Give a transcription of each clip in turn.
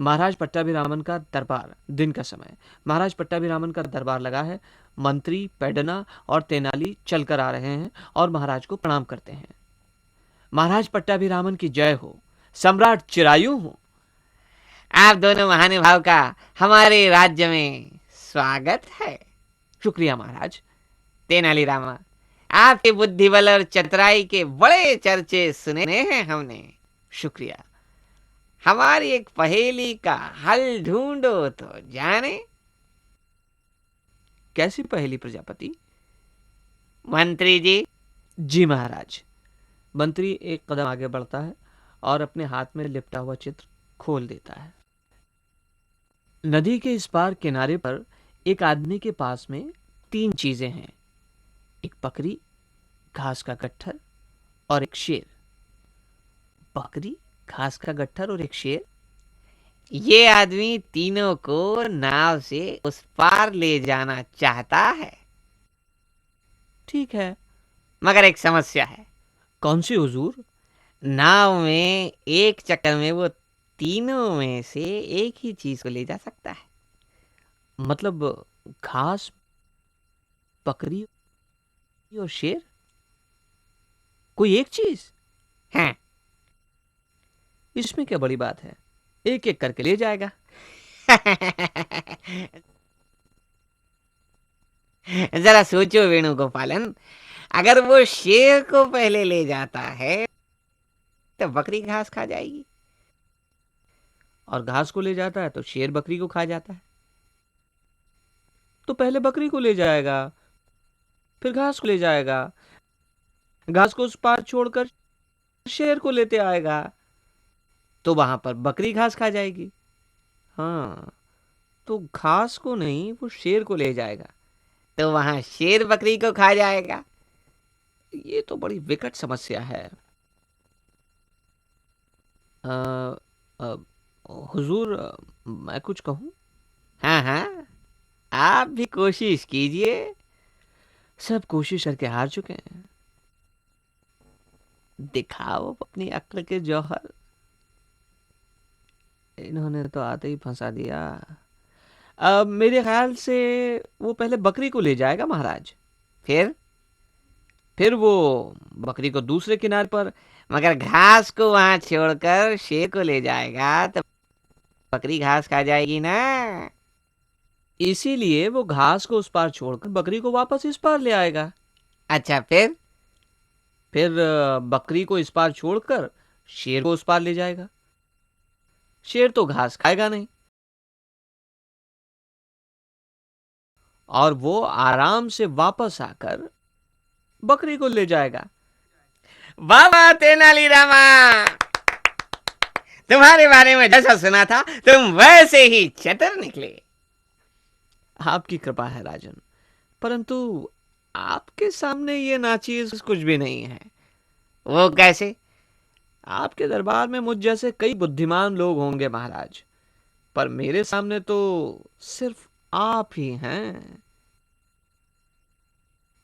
महाराज पट्टाभिरामन का दरबार, दिन का समय। महाराज पट्टाभिरामन का दरबार लगा है। मंत्री पेडना और तेनाली चलकर आ रहे हैं और महाराज को प्रणाम करते हैं। महाराज पट्टाभिरामन की जय हो, सम्राट चिरायु हो। आप दोनों महानुभाव का हमारे राज्य में स्वागत है। शुक्रिया महाराज। तेनालीरामा, आपके बुद्धि बल और चतुराई के बड़े चर्चे सुने हैं हमने। शुक्रिया। हमारी एक पहेली का हल ढूंढो तो जाने। कैसी पहेली प्रजापति? मंत्री जी। जी महाराज। मंत्री एक कदम आगे बढ़ता है और अपने हाथ में लिपटा हुआ चित्र खोल देता है। नदी के इस पार किनारे पर एक आदमी के पास में 3 चीजें हैं। एक बकरी, घास का गट्ठर और एक शेर। बकरी, घास का गट्ठर और एक शेर। ये आदमी तीनों को नाव से उस पार ले जाना चाहता है। ठीक है, मगर एक समस्या है। कौन सी हुजूर? नाव में एक चक्कर में वो तीनों में से एक ही चीज को ले जा सकता है। मतलब घास, बकरी और शेर, कोई एक चीज? हैं? इसमें क्या बड़ी बात है, एक एक करके ले जाएगा। जरा सोचो वेणुगोपालन, अगर वो शेर को पहले ले जाता है तो बकरी घास खा जाएगी, और घास को ले जाता है तो शेर बकरी को खा जाता है। तो पहले बकरी को ले जाएगा, फिर घास को ले जाएगा, घास को उस पार छोड़कर शेर को लेते आएगा, तो वहां पर बकरी घास खा जाएगी। हाँ, तो घास को नहीं, वो शेर को ले जाएगा। तो वहां शेर बकरी को खा जाएगा। ये तो बड़ी विकट समस्या है। अ, अ, हुजूर, मैं कुछ कहूं? हाँ हाँ, आप भी कोशिश कीजिए। सब कोशिश करके हार चुके हैं। दिखाओ अपनी अक्ल के जौहर। इन्होंने तो आते ही फंसा दिया। अब मेरे ख्याल से वो पहले बकरी को ले जाएगा महाराज। फिर फिर वो बकरी को दूसरे किनारे पर। मगर घास को वहां छोड़कर शेर को ले जाएगा तो बकरी घास खा जाएगी ना। इसीलिए वो घास को उस पार छोड़कर बकरी को वापस इस पार ले आएगा। अच्छा, फिर? फिर बकरी को इस पार छोड़कर शेर को उस पार ले जाएगा। शेर तो घास खाएगा नहीं, और वो आराम से वापस आकर बकरी को ले जाएगा। वाह वाह तेनालीरामा, तुम्हारे बारे में जैसा सुना था तुम वैसे ही चतुर निकले। आपकी कृपा है राजन, परंतु आपके सामने ये नाचीज कुछ भी नहीं है। वो कैसे? आपके दरबार में मुझ जैसे कई बुद्धिमान लोग होंगे महाराज, पर मेरे सामने तो सिर्फ आप ही हैं।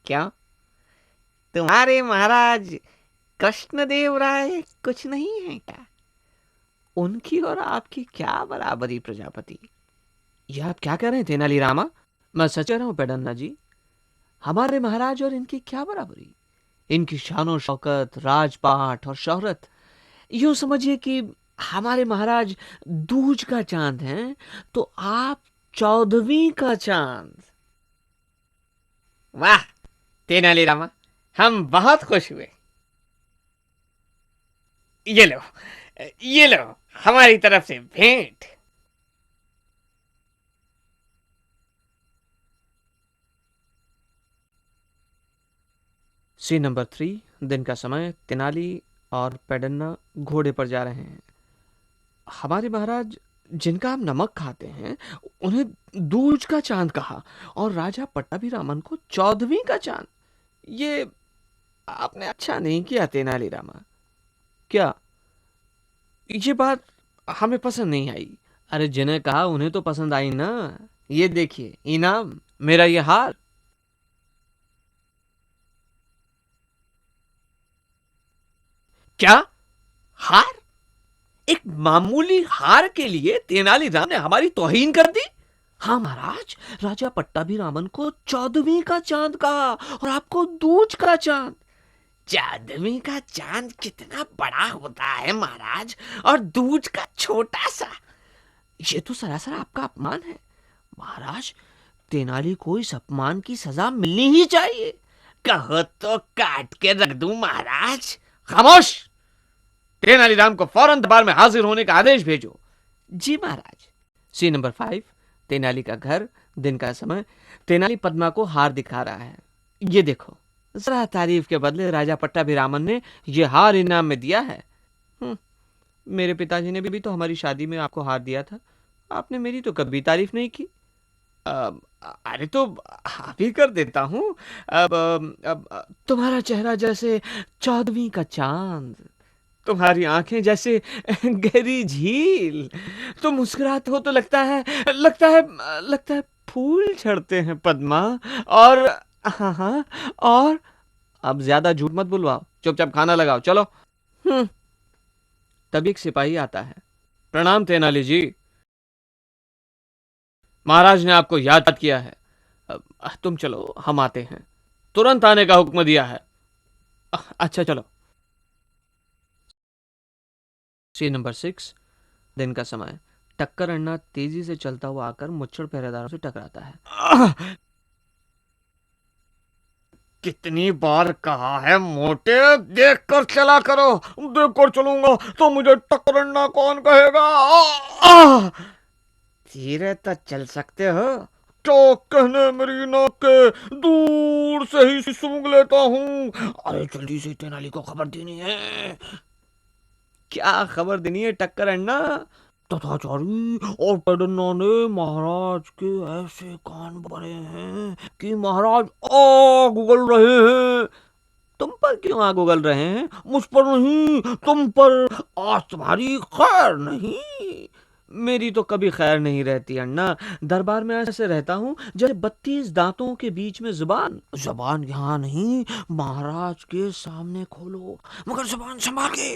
क्या तुम्हारे महाराज कृष्णदेव राय कुछ नहीं है क्या? उनकी और आपकी क्या बराबरी प्रजापति? ये आप क्या कह रहे हैं तेनालीरामा? मैं सच कह रहा हूं पेडन्ना जी। हमारे महाराज और इनकी क्या बराबरी? इनकी शानो शौकत, राजपाट और शोहरत, यूं समझिए कि हमारे महाराज दूज का चांद हैं, तो आप 14वीं का चांद। वाह तेनालीरामा, हम बहुत खुश हुए। ये लो हमारी तरफ से भेंट। सीन नंबर 3, दिन का समय। तेनाली और पेडन्ना घोड़े पर जा रहे हैं। हमारे महाराज जिनका हम नमक खाते हैं, उन्हें दूज का चांद कहा, और राजा पट्टाभिरामन को 14वीं का चांद। ये आपने अच्छा नहीं किया तेनालीरामा। क्या ये बात हमें पसंद नहीं आई? अरे जिन्हें कहा उन्हें तो पसंद आई ना। ये देखिए इनाम, मेरा ये हार। क्या? हार? एक मामूली हार के लिए तेनालीराम ने हमारी तौहीन कर दी। हाँ महाराज, राजा पट्टाभिरामन को 14वीं का चांद कहा और आपको दूज का चांद। 14वीं का चांद कितना बड़ा होता है महाराज, और दूज का छोटा सा। ये तो सरासर आपका अपमान है महाराज। तेनाली को इस अपमान की सजा मिलनी ही चाहिए। कहो तो काट के रख दूं महाराज। खामोश! तेनालीराम को फौरन दरबार में हाजिर होने का आदेश भेजो। जी महाराज। Scene number 5। तेनाली का घर, दिन का समय। तेनाली पद्मा को हार दिखा रहा है। ये देखो, जरा तारीफ के बदले राजा पट्टाभिरामन ने ये हार इनाम में दिया है। मेरे पिताजी ने भी तो हमारी शादी में आपको हार दिया था। आपने मेरी तो कभी तारीफ नहीं की। अरे तो अभी कर देता हूँ। अब तुम्हारा चेहरा जैसे 14वीं का चांद, तुम्हारी आंखें जैसे गहरी झील। तुम मुस्कुराते हो तो लगता है फूल झड़ते हैं पद्मा। और हाँ, और अब ज्यादा झूठ मत बुलवाओ, चुपचाप खाना लगाओ, चलो। तभी एक सिपाही आता है। प्रणाम तेनाली जी, महाराज ने आपको याद किया है। तुम चलो, हम आते हैं। तुरंत आने का हुक्म दिया है। अच्छा चलो। Scene number 6। दिन का समय। टक्कर अन्ना तेजी से चलता हुआ आकर मुच्छड़ पहरेदारों से टकराता है। कितनी बार कहा है मोटे, देख कर चला करो। देख कर चलूंगा तो मुझे टक्कर अन्ना कौन कहेगा? धीरे तो चल सकते हो। क्या कहने मेरी नाक के, दूर से ही सूंघ लेता हूँ। अरे जल्दी से तेनाली को खबर देनी है। क्या खबर देनी है टक्कर अन्ना? तथाचारी और पेडन्ना ने महाराज के ऐसे कान भरे हैं कि महाराज आग उगल रहे हैं। तुम पर क्यों आग उगल रहे हैं? मुझ पर नहीं, तुम पर। आज तुम्हारी खैर नहीं। मेरी तो कभी खैर नहीं रहती अन्ना। दरबार में ऐसे रहता हूँ जैसे 32 दांतों के बीच में जुबान। जुबान यहाँ नहीं, महाराज के सामने खोलो, मगर जुबान संभाल के।